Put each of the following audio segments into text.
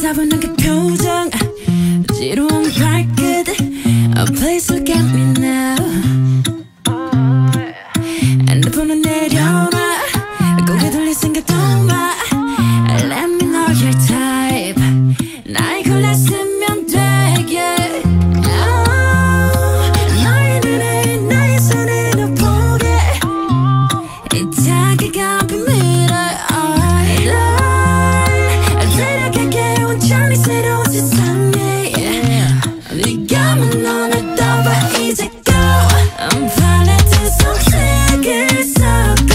따분한 그 표정, 지루한 발끝, Please look at me now. 핸드폰은 내려놔, 고개 돌릴 생각도 마. Let me know your type. 나의 골랐으면 되게. 너의 눈에 나의 손에 너 보게. 이 자기가 비밀을 데려갈게 온전히 새로운 세상에. 네가 넌 떠봐 이제 go. 팔레트 속색을 섞어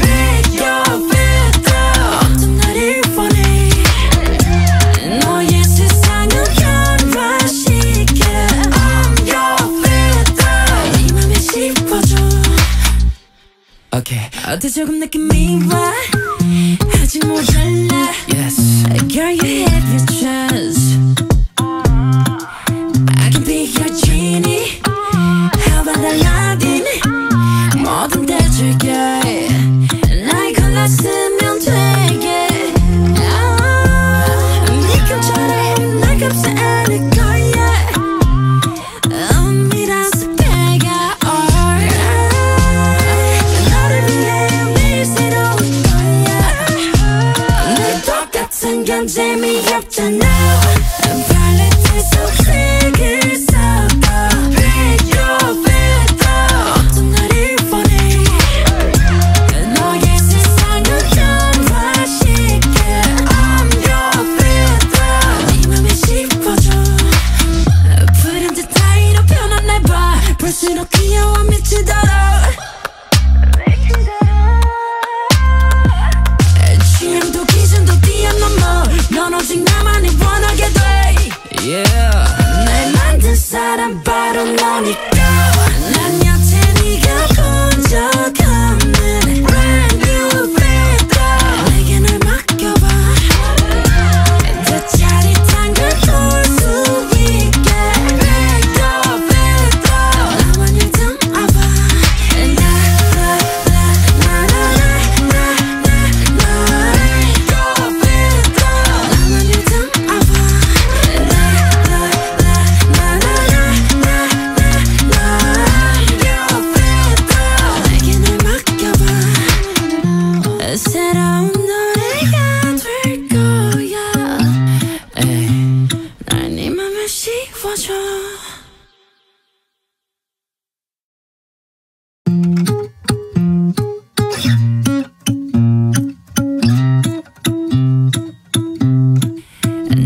Pick your filter. 어떤 나를 원해. 너의 세상을 변화시켜 I'm your filter. 네 맘에 씹어줘. Okay. 어때 조금 느낌이 와. 아직 모자라. Yes. Girl you have your chance. I can be your genie. How about Aladdin? 뭐든 대줄게. 나의 골랐으면 되게. 네 꿈처럼 날 값지 않을 거야. 미라서 배가 너를 위해 매일 새로운 거야. 늘 똑같은 건 재미없잖아. 팔레트 속색을 섞어 Pick your filter. 어떤 나를 원해. 너의 세상을 변화시켜 I'm your filter. 네 맘에 씹어줘. 푸른 듯 타이로 변한 날 봐. 볼수록 귀여워 미치도록. 취향도 기준도 뛰어넘어. 넌 오직 나만이 원하게 돼. Yeah. 날 만든 사람 바로 너니까. 난 여태 네가 본 적 없는 brand new filter. 내게 날 맡겨봐. 더 짜릿한 걸 볼 수 있게 Pick your filter. 나만 일 담아봐. Pick your filter. 나만 일 담아봐. 내게 날 맡겨봐. 새로운 노래가 될 거야. 에이. 날 네 맘에 씌워줘.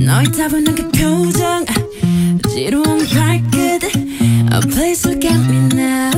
너의 따분한 그 표정, 지루한 발끝, Please look at me now.